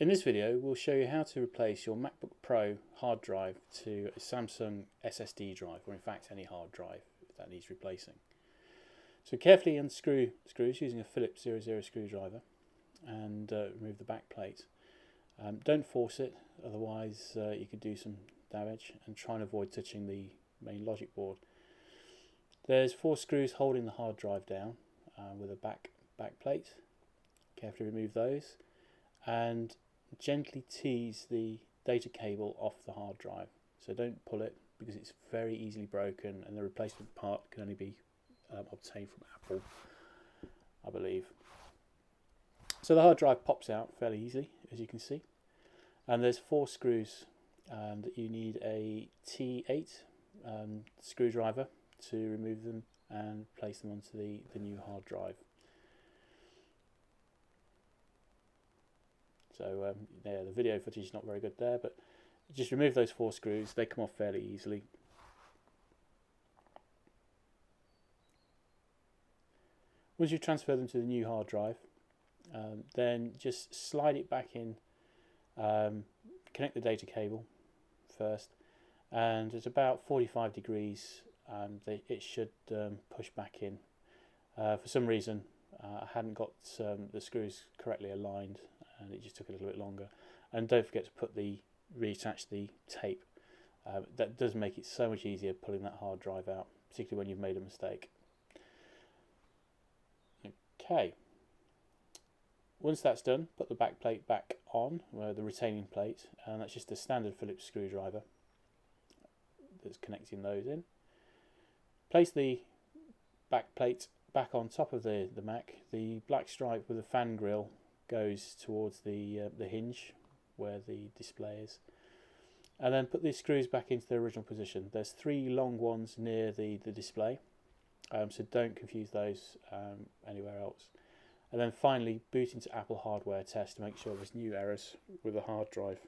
In this video we'll show you how to replace your MacBook Pro hard drive to a Samsung SSD drive, or in fact any hard drive if that needs replacing. So carefully unscrew screws using a Phillips 00 screwdriver and remove the back plate. Don't force it, otherwise you could do some damage, and try and avoid touching the main logic board. There's 4 screws holding the hard drive down with a back plate. Carefully remove those and gently tease the data cable off the hard drive. So don't pull it, because it's very easily broken and the replacement part can only be obtained from Apple, I believe. So the hard drive pops out fairly easily, as you can see, and there's 4 screws that you need a T8 screwdriver to remove them and place them onto the new hard drive. So yeah, the video footage is not very good there, but just remove those 4 screws. They come off fairly easily. Once you've transferred them to the new hard drive, then just slide it back in, connect the data cable first, and at about 45 degrees it should push back in. For some reason I hadn't got the screws correctly aligned and it just took a little bit longer. And don't forget to reattach the tape. That does make it so much easier pulling that hard drive out, particularly when you've made a mistake. Okay, once that's done, put the back plate back on, the retaining plate, and that's just a standard Phillips screwdriver that's connecting those in. Place the back plate back on top of the Mac. The black stripe with the fan grill goes towards the hinge where the display is, and then put these screws back into their original position. There's 3 long ones near the display, so don't confuse those anywhere else. And then finally boot into Apple hardware test to make sure there's no errors with the hard drive.